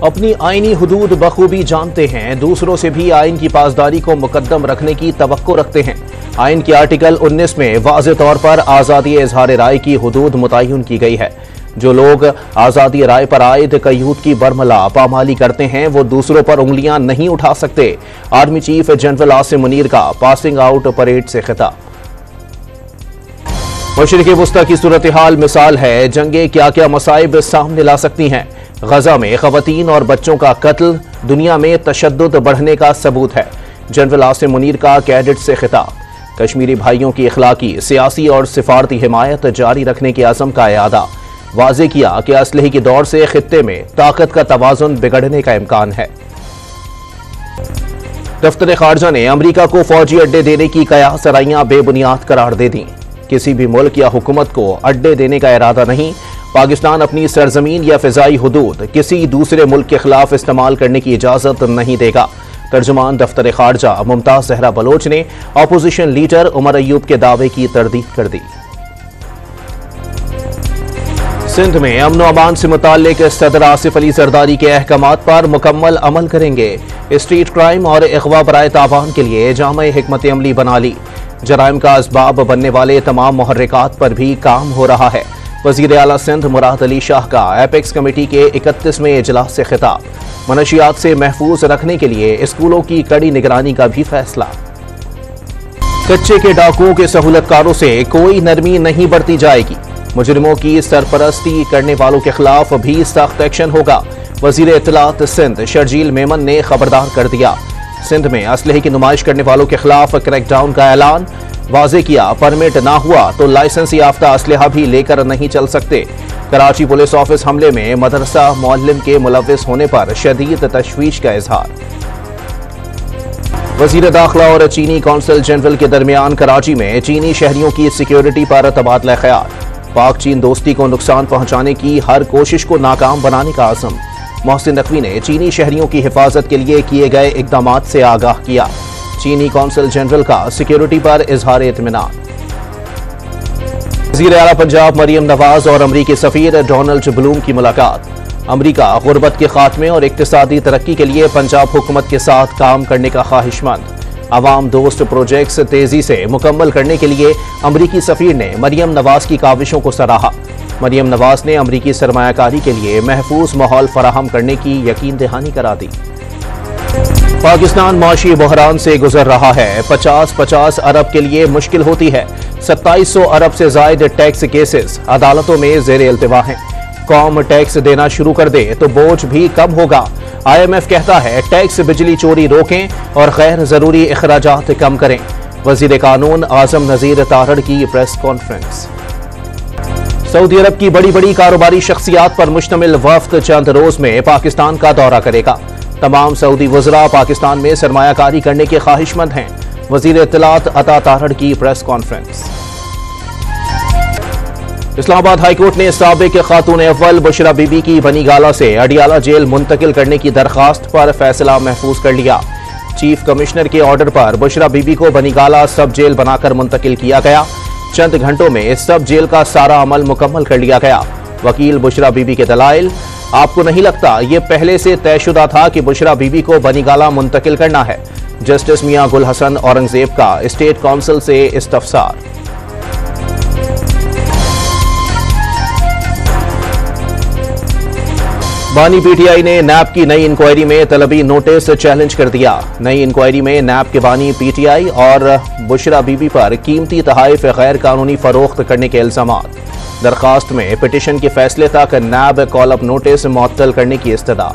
अपनी आईनी हुदूद बखूबी जानते हैं, दूसरों से भी आइन की पासदारी को मुकद्दम रखने की तवक्को रखते हैं। आइन के आर्टिकल 19 में वाज़े तौर पर आज़ादी इज़हार राय की हुदूद मुतय्यन की गई है। जो लोग आज़ादी राय पर आयद क़यूद की बरमला पामाली करते हैं वो दूसरों पर उंगलियां नहीं उठा सकते। Army chief general Asim Munir का पासिंग आउट परेड से खिताब। मशरिक़ वुस्ता की सूरत हाल मिसाल है, जंगें क्या क्या मसाइब सामने ला सकती हैं। गजा में ख़वातीन और बच्चों का कत्ल दुनिया में तशद्दुद बढ़ने का सबूत है। जनरल आसिम मुनीर का कैडेट से खिताब। कश्मीरी भाइयों की इखलाकी, सियासी और सिफारती हिमायत जारी रखने के अज़म का इयादा। वाज़े किया कि असलहे की दौड़ से खित्ते में ताकत का तवाज़ुन बिगड़ने का इम्कान है। दफ्तर खारजा ने अमरीका को फौजी अड्डे देने की कयास राइयां बेबुनियाद करार दे दी। किसी भी मुल्क या हुकूमत को अड्डे देने का इरादा नहीं। पाकिस्तान अपनी सरजमीन या फिजाई हुदूद किसी दूसरे मुल्क के खिलाफ इस्तेमाल करने की इजाजत नहीं देगा। तर्जुमान दफ्तर खारजा मुमताज जहरा बलोच ने अपोजिशन लीडर उमर अयूब के दावे की तरदीद कर दी। सिंध में अमन व अमान से मुताल्लिक सदर आसिफ अली जरदारी के अहकामात पर मुकम्मल अमल करेंगे। स्ट्रीट क्राइम और अगवा बराए तावान के लिए जामे हिकमत अमली बना ली। जराइम का असबाब बनने वाले तमाम मुहर्रिकात पर भी काम हो रहा है। वज़ीर आला सिंध मुराद अली शाह का एपेक्स कमेटी के 31वें इजलास से खिताब। मनशियात से महफूज रखने के लिए स्कूलों की कड़ी निगरानी का भी फैसला। कच्चे के डाकुओं के सहूलतकारों से कोई नरमी नहीं बरती जाएगी। मुजरिमों की सरपरस्ती करने वालों के खिलाफ भी सख्त एक्शन होगा। वज़ीर इत्तलात सिंध शर्जील मेमन ने खबरदार कर दिया। सिंध में असलहे की नुमाइश करने वालों के खिलाफ क्रैकडाउन का ऐलान। वाज़े किया, परमिट ना हुआ तो लाइसेंस याफ्ता असलहा भी लेकर नहीं चल सकते। कराची पुलिस ऑफिस हमले में मदरसा मुअल्लिम के मुलव्विस होने पर शदीद तशवीश का इजहार। वज़ीर दाखिला और चीनी कौंसल जनरल के दरमियान कराची में चीनी शहरियों की सिक्योरिटी पर तबादला ख्याल। पाक चीन दोस्ती को नुकसान पहुंचाने की हर कोशिश को नाकाम बनाने का आज़म। मोहसिन नकवी ने चीनी शहरियों की हिफाजत के लिए किए गए इक़दामात से आगाह किया। चीनी कौंसल जनरल का सिक्योरिटी पर इजहार इत्मीनान। वज़ीर आला पंजाब मरियम नवाज और अमरीकी सफ़ीर डोनाल्ड ब्लूम की मुलाकात। अमरीका गुर्बत के खात्मे और इक़्तिसादी तरक्की के लिए पंजाब हुकूमत के साथ काम करने का ख्वाहिशमंद। अवाम दोस्त प्रोजेक्ट्स तेजी से मुकम्मल करने के लिए अमरीकी सफ़ीर ने मरियम नवाज की काविशों को सराहा। मरियम नवाज ने अमरीकी सरमायाकारी के लिए महफूज माहौल फराहम करने की यकीन दहानी करा दी। पाकिस्तान माशी बहरान से गुजर रहा है। 50-50 अरब के लिए मुश्किल होती है। 2700 अरब से जायद टैक्स केसेस अदालतों में ज़ेर इल्तिवा हैं। कौम टैक्स देना शुरू कर दे तो बोझ भी कम होगा। IMF कहता है टैक्स बिजली चोरी रोकें और गैर जरूरी अखराजात कम करें। वजीर कानून आजम नजीर तारड़ की प्रेस कॉन्फ्रेंस। सऊदी अरब की बड़ी बड़ी कारोबारी शख्सियात पर मुश्तमिल वफ्द चंद रोज में पाकिस्तान का दौरा करेगा। तमाम सऊदी वज़रा पाकिस्तान में सरमायाकारी करने के ख्वाहिशमंद हैं। वजीर इत्तलात अता तारड़ की प्रेस कॉन्फ्रेंस। इस्लामाबाद हाईकोर्ट ने साबिक खातून अव्वल बुशरा बीबी की बनीगाला से अडियाला जेल मुंतकिल करने की दरखास्त पर फैसला महफूज कर लिया। चीफ कमिश्नर के ऑर्डर पर बुशरा बीबी को बनीगाला सब जेल बनाकर मुंतकिल किया गया। चंद घंटों में इस सब जेल का सारा अमल मुकम्मल कर लिया गया। वकील बुशरा बीबी के दलाइल, आपको नहीं लगता ये पहले से तयशुदा था कि बुशरा बीबी को बनीगाला मुंतकिल करना है? जस्टिस मियां गुल हसन औरंगजेब का स्टेट काउंसिल से इस्तफसार। बानी PTI ने नैब की नई इंक्वायरी में तलबी नोटिस चैलेंज कर दिया। नई इंक्वायरी में नैब के बानी PTI और बुशरा बीबी पर कीमती तहाइफ गैर कानूनी फरोख्त करने के इल्जामात। दरखास्त में पिटिशन के फैसले तक नैब कॉल-अप नोटिस मुअत्तल करने की इस्तदा।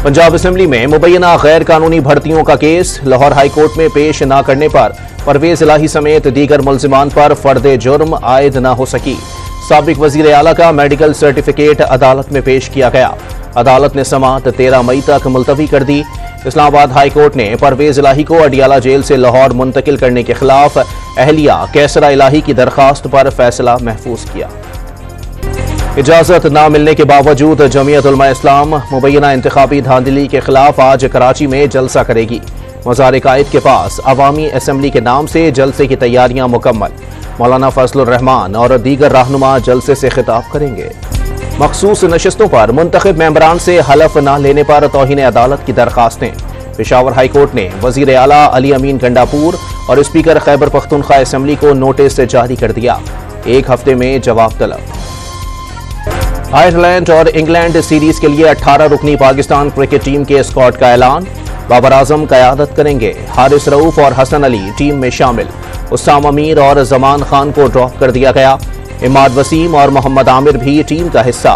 पंजाब असेंबली में मुबैना गैर कानूनी भर्तियों का केस लाहौर हाईकोर्ट में पेश न करने पर परवेज इलाही समेत दीगर मुल्जिमान पर फर्द जुर्म आयद न हो सकी। साबिक वजीर आला का मेडिकल सर्टिफिकेट अदालत में पेश किया गया। अदालत ने समाअत 13 मई तक मुलतवी कर दी। इस्लामाबाद हाई कोर्ट ने परवेज इलाही को अडियाला जेल से लाहौर मुंतकिल करने के खिलाफ अहलिया कैसरा इलाही की दरखास्त पर फैसला महफूज किया। इजाजत न मिलने के बावजूद जमीयत उलमा इस्लाम मुबैना इंतखाबी धांधली के खिलाफ आज कराची में जलसा करेगी। मज़ार कायद के पास अवामी असम्बली के नाम से जलसे की तैयारियां मुकम्मल। मौलाना फजलुर रहमान और दीगर रहनुमा जलसे से खिताब करेंगे। मखसूस नशिस्तों पर मुंतखब मेंबरान से हलफ न लेने पर तौहीन अदालत की दरखास्तें। पेशावर हाई कोर्ट ने वजीर आला अली अमीन गंडापुर और स्पीकर खैबर पख्तूनख्वा असेंबली को नोटिस जारी कर दिया। 1 हफ्ते में जवाब तलब। आयरलैंड और इंग्लैंड सीरीज के लिए 18 रुकनी पाकिस्तान क्रिकेट टीम के स्क्वाड का ऐलान। बाबर आजम क़यादत करेंगे। हारिस रऊफ और हसन अली टीम में शामिल। उस्साम अमीर और जमान खान को ड्रॉप कर दिया गया। इमाद वसीम और मोहम्मद आमिर भी टीम का हिस्सा।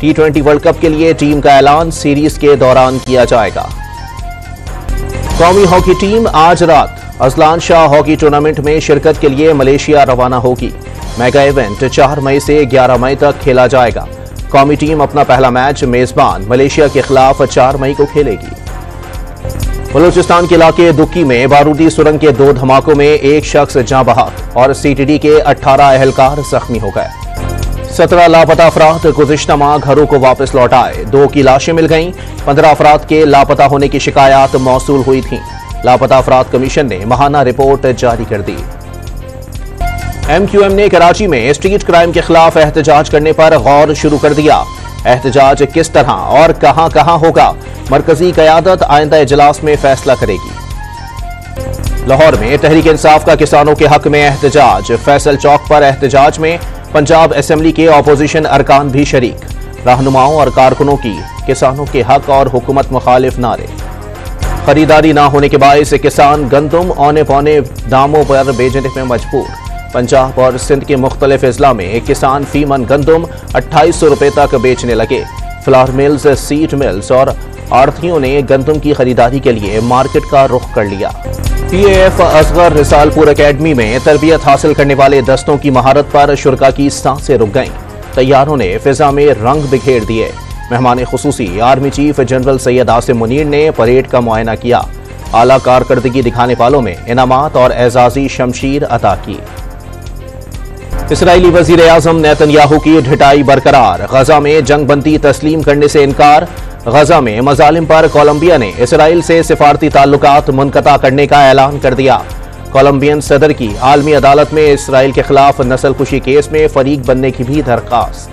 T20 वर्ल्ड कप के लिए टीम का ऐलान सीरीज के दौरान किया जाएगा। कौमी हॉकी टीम आज रात अजलान शाह हॉकी टूर्नामेंट में शिरकत के लिए मलेशिया रवाना होगी। मेगा इवेंट 4 मई से 11 मई तक खेला जाएगा। कौमी टीम अपना पहला मैच मेजबान मलेशिया के खिलाफ 4 मई को खेलेगी। बलूचिस्तान के इलाके दुक्की में बारूदी सुरंग के 2 धमाकों में 1 शख्स जाँ बहक और CTD के 18 अहलकार जख्मी हो गए। 17 लापता अफराद गुज़िश्ता माह घरों को वापस लौट आए। 2 की लाशें मिल गईं। 15 अफराद के लापता होने की शिकायत मौसूल हुई थीं। लापता अफराद कमीशन ने माहाना रिपोर्ट जारी कर दी। MQM ने कराची में स्ट्रीट क्राइम के खिलाफ एहतजाज करने पर गौर शुरू कर दिया। एहतजाज किस तरह और कहां कहां होगा, मरकजी क़यादत आइंदा इजलास में फैसला करेगी। लाहौर में तहरीक इंसाफ का किसानों के हक में एहतजाज। फैसल चौक पर एहतजाज में पंजाब असेंबली के अपोजिशन अरकान भी शरीक। रहनुमाओं और कारकुनों की किसानों के हक और हुकूमत मुखालिफ नारे। खरीदारी न होने के बायस किसान गंदम औने पौने दामों पर बेचने में मजबूर। पंजाब और सिंध के मुख्तलिफ अजला में किसान फीमन गंदम 2800 रुपए तक बेचने लगे। फ्लावर मिल्स, सीड मिल्स और आढ़तियों ने गंदम की खरीदारी के लिए मार्केट का रुख कर लिया। PAF असगर रिसालपुर एकेडमी में तरबियत हासिल करने वाले दस्तों की महारत पर शुरा की सांसें रुक गईं। तैयारों ने फिजा में रंग बिखेर दिए। मेहमान खुसूसी army chief general Syed Asim Munir ने परेड का मुआयना किया। आला कारकर्दगी दिखाने वालों में इनामात और एजाजी शमशीर अता की। इसराइली वजीर आजम नेतन्याहू की ढिठाई बरकरार। गजा में जंगबंदी तस्लीम करने से इनकार। गजा में मजालिम पर कोलंबिया ने इसराइल से सिफारती ताल्लुकात मुनक़ता करने का ऐलान कर दिया। कोलंबियन सदर की आलमी अदालत में इसराइल के खिलाफ नस्लकुशी केस में फरीक बनने की भी दरखास्त।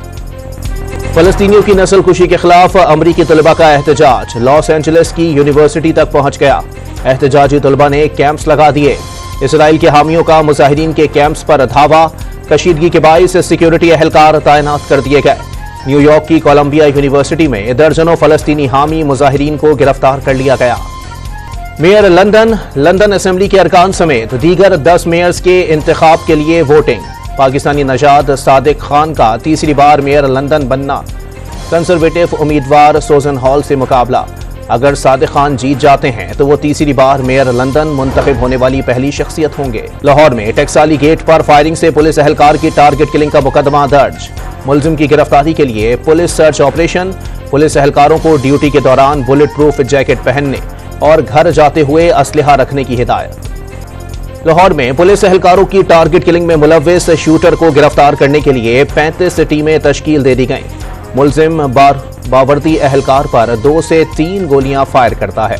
फलस्तीनियों की नस्लकुशी के खिलाफ अमरीकी तलबा का एहतजाज लॉस एंजलिस की यूनिवर्सिटी तक पहुंच गया। एहतजाजी तलबा ने कैंप्स लगा दिए। इसराइल के हामियों का मुजाहिदीन के कैंप्स पर धावा। कशीदगी के बाइस सिक्योरिटी अहलकार तैनात कर दिए गए। न्यूयॉर्क की कोलंबिया यूनिवर्सिटी में दर्जनों फलस्तीनी हामी मुजाहिरीन को गिरफ्तार कर लिया गया। मेयर लंदन असेंबली के अरकान समेत दीगर 10 मेयर्स के इंतखाब के लिए वोटिंग। पाकिस्तानी नजाद सादिक खान का तीसरी बार मेयर लंदन बनना। कंजर्वेटिव उम्मीदवार सोजन हॉल से मुकाबला। अगर सादिक खान जीत जाते हैं तो वो तीसरी बार मेयर लंदन मुंतखब होने वाली पहली शख्सियत होंगे। लाहौर में टैक्साली गेट पर फायरिंग से पुलिस अहलकार की टारगेट किलिंग का मुकदमा दर्ज। मुलजिम की गिरफ्तारी के लिए पुलिस सर्च ऑपरेशन। पुलिस अहलकारों को ड्यूटी के दौरान बुलेट प्रूफ जैकेट पहनने और घर जाते हुए असलहा रखने की हिदायत। लाहौर में पुलिस अहलकारों की टारगेट किलिंग में मुलव्विस शूटर को गिरफ्तार करने के लिए 35 टीमें तश्कील दे दी गईं। मुलजिम बावर्दी अहलकार पर 2 से 3 गोलियां फायर करता है।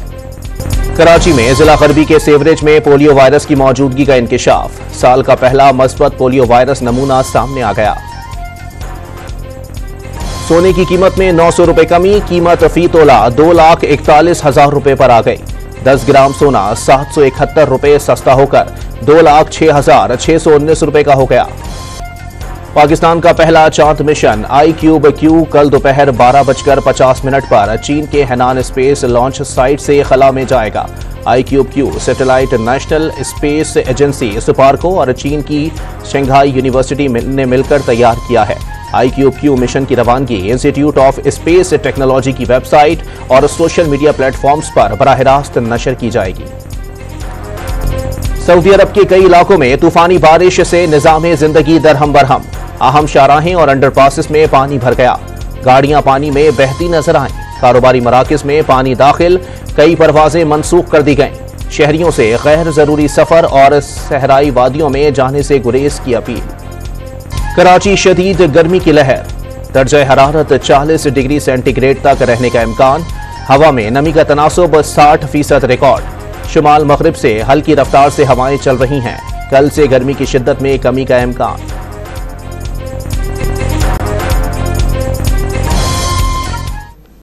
कराची में जिला गरबी के सेवरेज में पोलियो वायरस की मौजूदगी का इंकिशाफ। साल का पहला मस्बत पोलियो वायरस नमूना सामने आ गया। सोने की कीमत में 900 रुपए कमी। कीमत फी तोला 2,41,000 रुपए पर आ गई। 10 ग्राम सोना 771 रुपए सस्ता होकर 2,06,619 रुपए का हो गया। पाकिस्तान का पहला चांद मिशन iCubeQ कल दोपहर 12:50 पर चीन के हैनान स्पेस लॉन्च साइट से खला में जाएगा। iCubeQ satellite national space agency SUPARCO और चीन की शंघाई यूनिवर्सिटी ने मिलकर तैयार किया है। iCubeQ मिशन की रवानगी इंस्टीट्यूट ऑफ स्पेस टेक्नोलॉजी की वेबसाइट और सोशल मीडिया प्लेटफॉर्म्स पर बराह रास्त नशर की जाएगी। सऊदी अरब के कई इलाकों में तूफानी बारिश से निजाम जिंदगी दरहम बरहम। अहम शाहराहें और अंडरपासेस में पानी भर गया। गाड़ियां पानी में बहती नजर आईं। कारोबारी मराकज में पानी दाखिल। कई परवाजें मनसूख कर दी गईं। शहरियों से गैर जरूरी सफर और सहराई वादियों में जाने से गुरेज की अपील। कराची शदीद गर्मी की लहर। दर्जा हरारत 40 डिग्री सेंटीग्रेड तक रहने का इम्कान। हवा में नमी का तनासुब 60% रिकॉर्ड। शुमाल मगरिब से हल्की रफ्तार से हवाएं चल रही हैं। कल से गर्मी की शिद्दत में कमी का इम्कान।